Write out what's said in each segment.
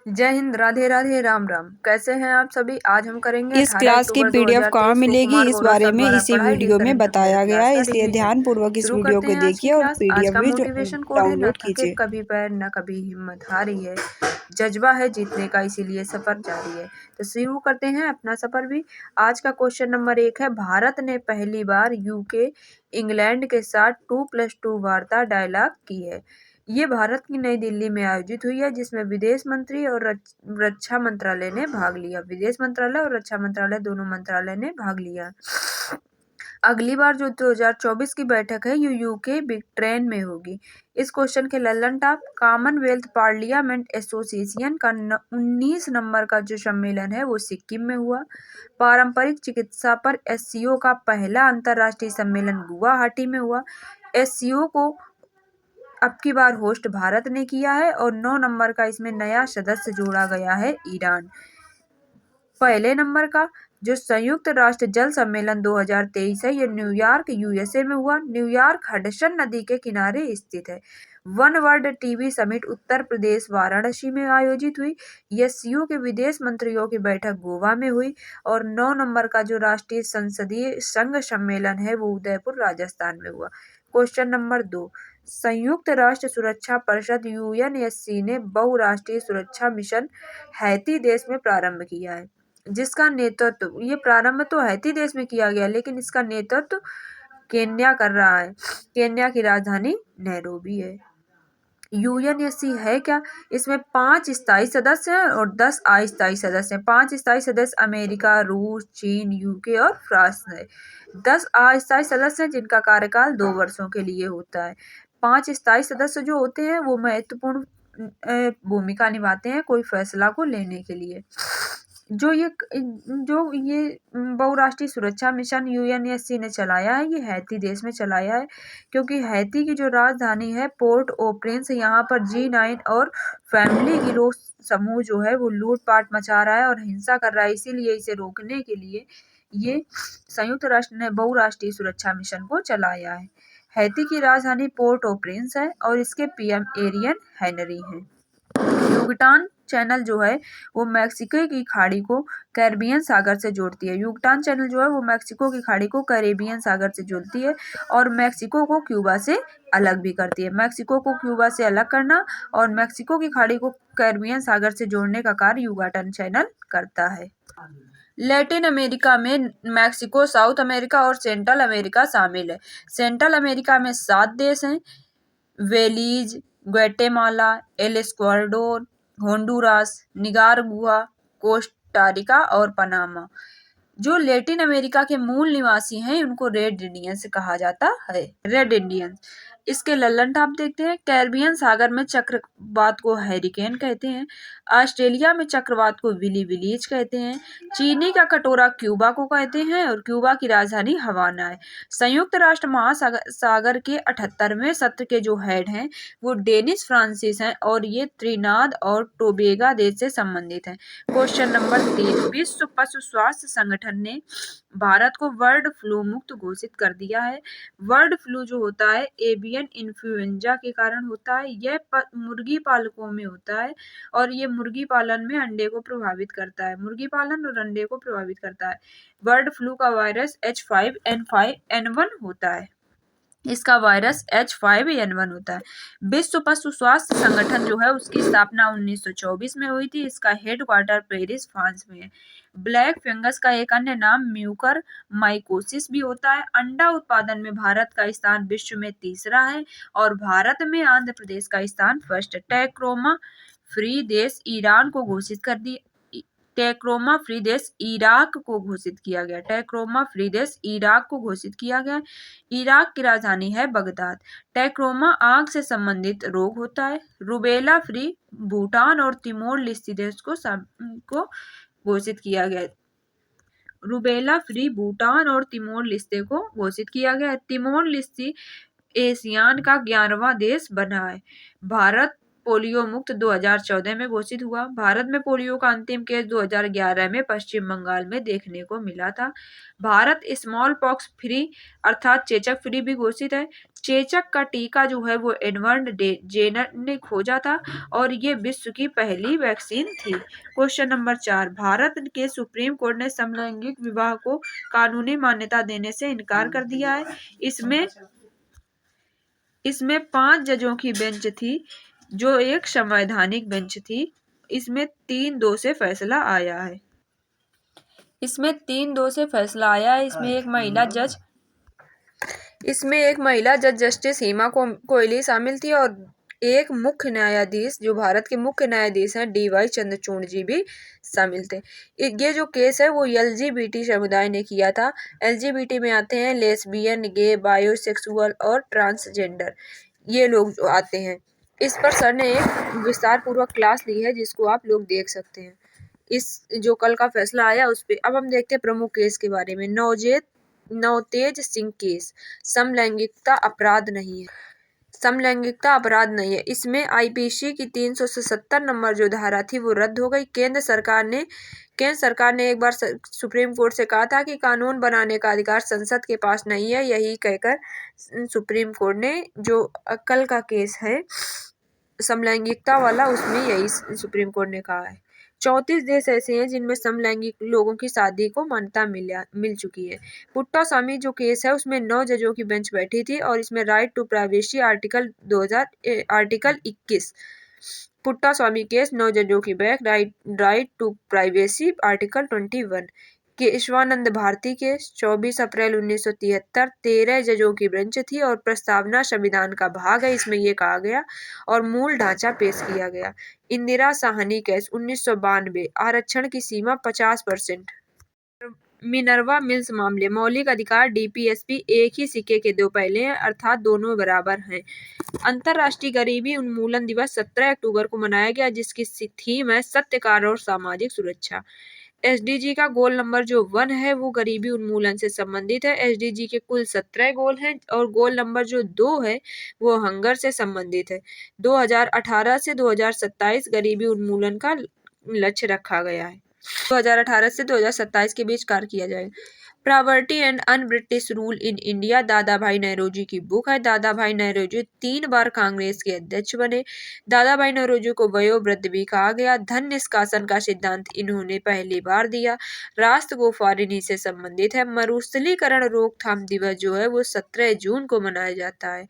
जय हिंद, राधे राधे, राम राम। कैसे हैं आप सभी। आज हम करेंगे इस 18 क्लास की अक्टूबर पीडीएफ कहाँ 2023 को मिलेगी कुमार इस गौरव बारे सर में द्वारा इसी पढ़ाई वीडियो में लिसन इंटरमीडिएट बताया गया क्लास है, का इसलिए रिवीजन। ध्यानपूर्वक इस शुरू वीडियो करते को हैं आज की देखिए और क्लास। आज पीडीएफ का भी मोटिवेशन कोड है, न डाउनलोड थके कीजिए। कभी पैर न कभी हिम्मत हारी है, जज्बा है जीतने का इसीलिए सफर जारी है। तो शुरू करते हैं अपना सफर भी। आज का क्वेश्चन नंबर 1 है, भारत ने पहली बार यूके इंग्लैंड के साथ 2+2 वार्ता डायलॉग की है। ये भारत की नई दिल्ली में आयोजित हुई है, जिसमें विदेश मंत्री और रक्षा मंत्रालय ने भाग लिया। विदेश मंत्रालय और रक्षा मंत्रालय दोनों मंत्रालय ने भाग लिया। अगली बार जो 2024 की बैठक है ये यूके बिग ट्रेन में होगी। इस क्वेश्चन के Lallan top, Commonwealth parliament association का 19 नंबर का जो सम्मेलन है वो सिक्किम में हुआ। पारंपरिक चिकित्सा पर एससीओ का पहला अंतर्राष्ट्रीय सम्मेलन गुवाहाटी में हुआ। एससीओ को अब की बार होस्ट भारत ने किया है और 9 नंबर का इसमें नया सदस्य जोड़ा गया है, ईरान। पहले नंबर का जो संयुक्त राष्ट्र जल सम्मेलन 2023 है ये न्यूयॉर्क यूएसए में हुआ। न्यूयॉर्क हडसन नदी के किनारे स्थित है। One world TV summit Uttar Pradesh Varanasi में आयोजित हुई। एससीओ के विदेश मंत्रियों की बैठक गोवा में हुई। और 9 नंबर का जो राष्ट्रीय संसदीय संघ सम्मेलन है वो उदयपुर राजस्थान में हुआ। क्वेश्चन नंबर 2, संयुक्त राष्ट्र सुरक्षा परिषद यूएनएससी ने बहुराष्ट्रीय सुरक्षा मिशन हैती देश में प्रारंभ किया है, जिसका नेतृत्व, ये प्रारंभ तो हैती देश में किया गया लेकिन इसका नेतृत्व केन्या कर रहा है। केन्या की राजधानी नैरोबी है। यूएनएससी है क्या, इसमें 5 स्थायी सदस्य हैं और 10 अस्थायी सदस्य हैं। 5 स्थायी सदस्य अमेरिका, रूस, चीन, यूके और फ्रांस है। 10 अस्थायी सदस्य हैं जिनका कार्यकाल 2 वर्षों के लिए होता है। 5 स्थायी सदस्य जो होते हैं वो महत्वपूर्ण भूमिका निभाते हैं कोई फैसला को लेने के लिए। जो ये बहुराष्ट्रीय सुरक्षा मिशन यूएनएससी ने चलाया है ये हैती देश में चलाया है, क्योंकि हैती की जो राजधानी है पोर्ट ओ प्रिंस, यहाँ पर G9 और फैमिली गिरोह समूह जो है वो लूटपाट मचा रहा है और हिंसा कर रहा है। इसीलिए इसे रोकने के लिए ये संयुक्त राष्ट्र ने बहुराष्ट्रीय सुरक्षा मिशन को चलाया है। हैती की राजधानी पोर्ट ओ प्रिंस है और इसके पीएम एरियन हेनरी हैं। युगटान चैनल जो है वो मैक्सिको की खाड़ी को कैरिबियन सागर से जोड़ती है। युगटान चैनल जो है वो मैक्सिको की खाड़ी को कैरिबियन सागर से जोड़ती है और मैक्सिको को क्यूबा से अलग भी करती है। मैक्सिको को क्यूबा से अलग करना और मैक्सिको की खाड़ी को कैरिबियन सागर से जोड़ने का कार्य युगाटन चैनल करता है। लैटिन अमेरिका में मैक्सिको, साउथ अमेरिका और सेंट्रल अमेरिका शामिल है। सेंट्रल अमेरिका में 7 देश हैं, Belize, Guatemala, El Salvador, Honduras, Nicaragua, Costa Rica और पनामा। जो लैटिन अमेरिका के मूल निवासी हैं उनको रेड इंडियंस कहा जाता है, रेड इंडियंस। इसके लल्लन टाप देखते हैं। कैरिबियन सागर में चक्रवात को हैरिकेन कहते हैं। ऑस्ट्रेलिया में चक्रवात को विली विलीज कहते हैं। चीनी का कटोरा क्यूबा को कहते हैं और क्यूबा की राजधानी हवाना है। संयुक्त राष्ट्र महासागर के 78वें सत्र के जो हेड हैं वो डेनिस फ्रांसिस हैं और ये त्रिनाद और टोबेगा देश से संबंधित हैं। क्वेश्चन नंबर 3, विश्व पशु स्वास्थ्य संगठन ने भारत को बर्ड फ्लू मुक्त घोषित कर दिया है। बर्ड फ्लू जो होता है एवियन इन्फ्लुएंजा के कारण होता है। यह मुर्गी पालकों में होता है और ये मुर्गी पालन में अंडे को प्रभावित करता है। मुर्गी पालन और अंडे को प्रभावित करता है। बर्ड फ्लू का वायरस H5N1 होता है। इसका वायरस H5N1 होता है। विश्व पशु स्वास्थ्य संगठन जो है उसकी स्थापना 1924 में हुई थी। इसका हेडक्वार्टर पेरिस, फ्रांस में है। ब्लैक फंगस का एक अन्य नाम म्यूकर माइकोसिस भी होता है। अंडा उत्पादन में भारत का स्थान विश्व में 3रा है और भारत में आंध्र प्रदेश का स्थान फर्स्ट है। टैक्रोमा फ्री देश ईरान को घोषित कर दिया। टैक्रोमा फ्री देश इराक को घोषित किया गया। टैक्रोमा फ्री देश इराक को घोषित किया गया। इराक की राजधानी है बगदाद। टैक्रोमा आंख से संबंधित रोग होता है। रूबेला फ्री भूटान और तिमोर लिस्ती देश को घोषित किया गया। रूबेला फ्री भूटान और तिमोर लिस्ते को घोषित किया गया। तिमोर लिस्ती एशियान का 11वां देश बना है। भारत पोलियो मुक्त 2014 में घोषित हुआ। भारत में पोलियो का अंतिम केस 2011 में पश्चिम बंगाल में देखने को मिला था। भारत स्मॉल पॉक्स फ्री अर्थात चेचक फ्री भी घोषित है। चेचक का टीका जो है वो एडवर्ड जेनर ने खोजा था और ये विश्व की पहली वैक्सीन थी। क्वेश्चन नंबर 4, भारत के सुप्रीम कोर्ट ने समलैंगिक विवाह को कानूनी मान्यता देने से इनकार कर दिया है। इसमें 5 जजों की बेंच थी जो एक संवैधानिक बेंच थी। इसमें 3-2 से फैसला आया है। इसमें एक महिला जज जस्टिस हेमा कोहली शामिल थी और एक मुख्य न्यायाधीश जो भारत के मुख्य न्यायाधीश हैं DY चंद्रचूड़ जी भी शामिल थे। ये जो केस है वो LGBT समुदाय ने किया था। LGBT में आते हैं लेस्बियन, गे, बायोसेक्सुअल और ट्रांसजेंडर, ये लोग जो आते हैं। इस पर सर ने एक विस्तार पूर्वक क्लास ली है जिसको आप लोग देख सकते हैं। इस जो कल का फैसला आया उस पे अब हम देखते हैं प्रमुख केस के बारे में। नवतेज सिंह केस समलैंगिकता अपराध नहीं है। इसमें IPC की 377 नंबर जो धारा थी वो रद्द हो गई। केंद्र सरकार ने एक बार सुप्रीम कोर्ट से कहा था कि कानून बनाने का अधिकार संसद के पास नहीं है। यही कहकर सुप्रीम कोर्ट ने जो कल का केस है समलैंगिकता वाला उसमें यही सुप्रीम कोर्ट ने कहा है। 34 देश ऐसे हैं जिनमें समलैंगिक लोगों की शादी को मान्यता मिल चुकी है। पुट्टास्वामी जो केस है उसमें 9 जजों की बेंच बैठी थी और इसमें right to privacy article 21। Puttaswamy case 9 जजों की बेंच, right to privacy article 21। Kesavananda Bharati case 24 अप्रैल 1973, 13 जजों की बेंच थी और प्रस्तावना संविधान का भाग है, इसमें यह कहा गया और मूल ढांचा पेश किया गया। इंदिरा साहनी केस 1992, आरक्षण की सीमा 50%। मिनर्वा मिल्स मामले, मौलिक अधिकार DPSP एक ही सिक्के के दो पहले हैं अर्थात दोनों बराबर हैं। अंतर्राष्ट्रीय गरीबी उन्मूलन दिवस 17 अक्टूबर को मनाया गया जिसकी थीम है सत्यकाल और सामाजिक सुरक्षा। SDG का गोल नंबर जो 1 है वो गरीबी उन्मूलन से संबंधित है। SDG के कुल 17 गोल हैं और गोल नंबर जो 2 है वो हंगर से संबंधित है। 2018 से 2027 गरीबी उन्मूलन का लक्ष्य रखा गया है। 2018 से 2027 के बीच कार्य किया जाएगा। Poverty and un British rule in India दादा भाई नौरोजी की बुक है। दादा भाई नौरोजी 3 बार कांग्रेस के अध्यक्ष बने। दादा भाई नौरोजी को वयोवृद्ध भी कहा गया। धन निष्कासन का सिद्धांत इन्होंने पहली बार दिया। राष्ट्र गोफार इन्हीं से संबंधित है। मरुस्थलीकरण रोकथाम दिवस जो है वो 17 जून को मनाया जाता है।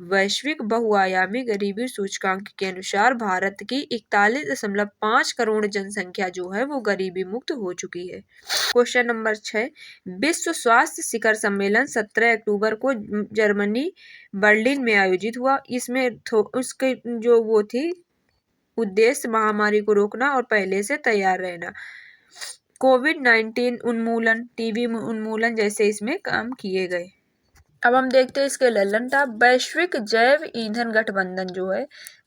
वैश्विक बहुआयामी गरीबी सूचकांक के अनुसार भारत की 41.5 करोड़ जनसंख्या जो है वो गरीबी मुक्त हो चुकी है। क्वेश्चन नंबर 6, विश्व स्वास्थ्य शिखर सम्मेलन 17 अक्टूबर को जर्मनी बर्लिन में आयोजित हुआ। इसमें उसके जो वो थी उद्देश्य महामारी को रोकना और पहले से तैयार रहना। कोविड-19 उन्मूलन, TB उन्मूलन जैसे इसमें काम किए गए। अब हम देखते हैं इसके ललन टॉप। वैश्विक जैव ईंधन गठबंधन जो है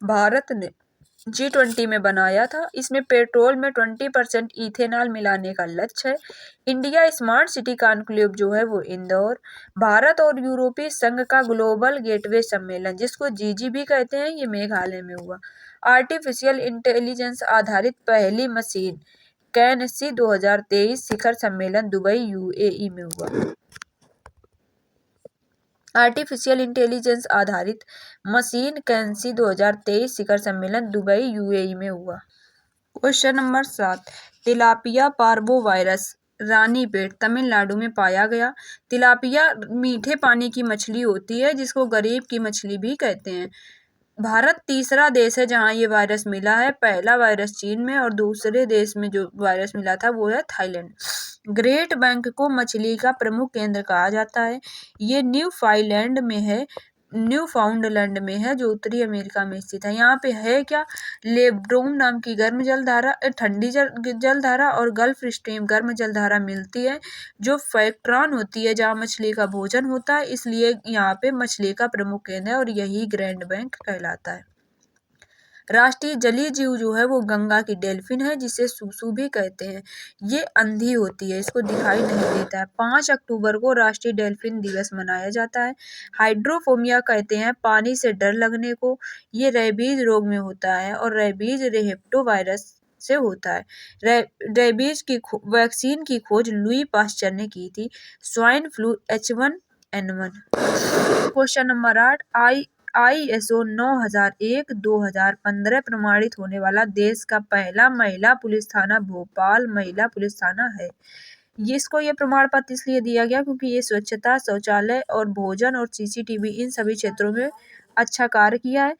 भारत ने G20 में बनाया था। इसमें पेट्रोल में 20% इथेनॉल मिलाने का लक्ष्य है। इंडिया स्मार्ट सिटी कॉन्क्लेव जो है वो इंदौर। भारत और यूरोपीय संघ का ग्लोबल गेटवे सम्मेलन जिसको GG भी कहते हैं ये मेघालय में हुआ। आर्टिफिशियल इंटेलिजेंस आधारित पहली मशीन कैनसी 2023 शिखर सम्मेलन दुबई UAE में हुआ। आर्टिफिशियल इंटेलिजेंस आधारित मशीन कैंसी 2023 शिखर सम्मेलन दुबई UAE में हुआ। Question number 7, tilapia parvovirus Ranipet Tamil Nadu में पाया गया। तिलापिया मीठे पानी की मछली होती है जिसको गरीब की मछली भी कहते हैं। भारत तीसरा देश है जहां ये वायरस मिला है। पहला वायरस चीन में और दूसरे देश में जो वायरस मिला था वो है थाईलैंड। ग्रेट बैंक को मछली का प्रमुख केंद्र कहा जाता है। ये न्यूफाउंडलैंड में है जो उत्तरी अमेरिका में स्थित है। यहाँ पे है क्या, लेब्रोम नाम की गर्म जलधारा, ठंडी जलधारा और गल्फ स्ट्रीम गर्म जलधारा मिलती है जो फैक्ट्रॉन होती है जहाँ मछली का भोजन होता है, इसलिए यहाँ पे मछली का प्रमुख केंद्र है और यही ग्रैंड बैंक कहलाता है। राष्ट्रीय जलीय जीव जो है वो गंगा की डेल्फिन है, जिसे सूसू भी कहते हैं। ये अंधी होती है, इसको दिखाई नहीं देता है। 5 अक्टूबर को राष्ट्रीय डेल्फिन दिवस मनाया जाता है। हाइड्रोफोबिया कहते हैं पानी से डर लगने को। ये रेबीज रोग में होता है और रेबीज रेप्टो वायरस से होता है। रेबीज की वैक्सीन की खोज लुई पास्चर ने की थी। Swine flu H1N1। Question number 8, ISO 9001/2015 प्रमाणित होने वाला देश का पहला महिला पुलिस थाना भोपाल महिला पुलिस थाना है। ये प्रमाण पत्र इसलिए दिया गया क्योंकि ये स्वच्छता, शौचालय और भोजन और CCTV इन सभी क्षेत्रों में अच्छा कार्य किया है।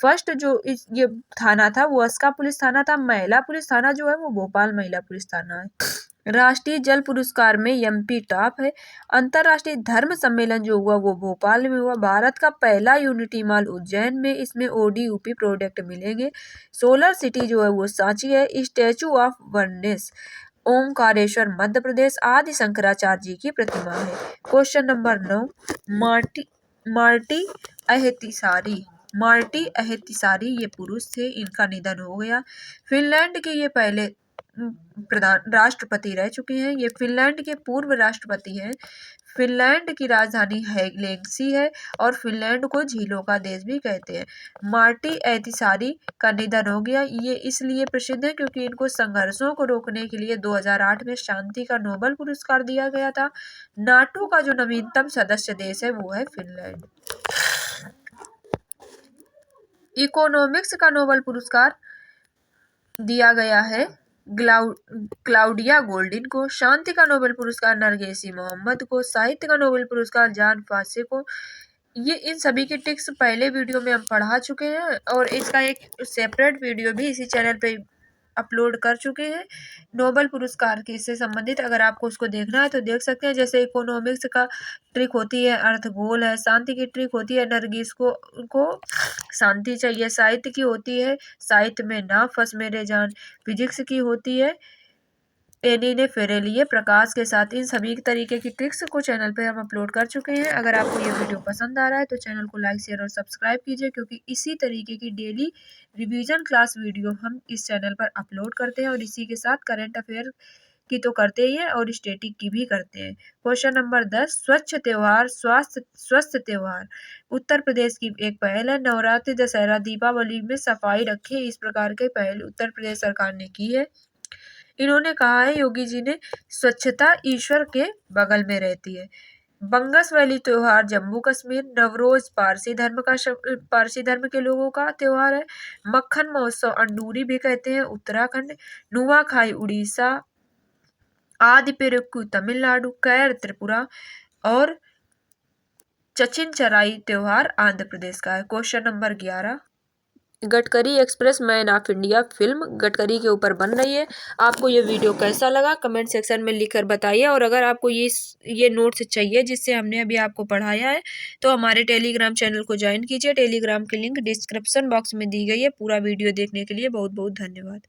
फर्स्ट जो ये थाना था वो अस्का पुलिस थाना था। महिला पुलिस थाना जो है वो भोपाल महिला पुलिस थाना है। राष्ट्रीय जल पुरस्कार में MP टॉप है। अंतरराष्ट्रीय धर्म सम्मेलन जो हुआ वो भोपाल में हुआ। भारत का पहला यूनिटी मॉल उज्जैन में, इसमें ODUP प्रोडक्ट मिलेंगे। सोलर सिटी जो है वो सांची है। Statue of oneness Omkareshwar Madhya Pradesh. आदि शंकराचार्य जी की प्रतिमा है। क्वेश्चन नंबर 9, मार्टी अहतिसारी ये पुरुष थे, इनका निधन हो गया। फिनलैंड के ये पहले प्रधान राष्ट्रपति रह चुके हैं। ये फिनलैंड के पूर्व राष्ट्रपति हैं। फिनलैंड की राजधानी हेलसिंकी है और फिनलैंड को झीलों का देश भी कहते हैं। मार्टी अहतिसारी का निधन हो गया। ये इसलिए प्रसिद्ध है क्योंकि इनको संघर्षों को रोकने के लिए 2008 में शांति का नोबेल पुरस्कार दिया गया था। नाटो का जो नवीनतम सदस्य देश है वो है फिनलैंड। इकोनॉमिक्स का नोबेल पुरस्कार दिया गया है क्लाउडिया गोल्डिन को। शांति का नोबेल पुरस्कार नरगिस मोहम्मद को। साहित्य का नोबेल पुरस्कार जॉन फॉसे को। ये इन सभी के टिक्स पहले वीडियो में हम पढ़ा चुके हैं और इसका एक सेपरेट वीडियो भी इसी चैनल पे अपलोड कर चुके हैं नोबेल पुरस्कार के से संबंधित। अगर आपको उसको देखना है तो देख सकते हैं। जैसे इकोनॉमिक्स का ट्रिक होती है अर्थगोल है। शांति की ट्रिक होती है नरगिस को शांति चाहिए। साहित्य की होती है साहित्य में ना फंस मेरे जान। फिजिक्स की होती है एनी ने फेरे लिए प्रकाश के साथ। इन सभी तरीके की ट्रिक्स को चैनल पे हम अपलोड कर चुके हैं। अगर आपको ये वीडियो पसंद आ रहा है तो चैनल को लाइक शेयर और सब्सक्राइब कीजिए, क्योंकि इसी तरीके की डेली रिवीजन क्लास वीडियो हम इस चैनल पर अपलोड करते हैं और इसी के साथ करंट अफेयर की तो करते ही हैं और स्टैटिक की भी करते हैं। क्वेश्चन नंबर 10, स्वच्छ त्योहार स्वस्थ त्योहार उत्तर प्रदेश की एक पहल है। नवरात्रि, दशहरा, दीपावली में सफाई रखें, इस प्रकार के पहल उत्तर प्रदेश सरकार ने की है। इन्होंने कहा है योगी जी ने स्वच्छता ईश्वर के बगल में रहती है। बंगस वैली त्योहार जम्मू कश्मीर। नवरोज पारसी धर्म के लोगों का त्योहार है। मक्खन महोत्सव अंडूरी भी कहते हैं उत्तराखंड। नुआखाई उड़ीसा। आदि पेरुक्कू तमिलनाडु। कैर त्रिपुरा और चचिनचराई त्योहार आंध्र प्रदेश का है। Question number 11, Gadkari express man of India film Gadkari के ऊपर बन रही है। आपको ये वीडियो कैसा लगा कमेंट सेक्शन में लिखकर बताइए। और अगर आपको ये नोट्स चाहिए जिससे हमने अभी आपको पढ़ाया है तो हमारे टेलीग्राम चैनल को ज्वाइन कीजिए। टेलीग्राम की लिंक डिस्क्रिप्शन बॉक्स में दी गई है। पूरा वीडियो देखने के लिए बहुत बहुत धन्यवाद।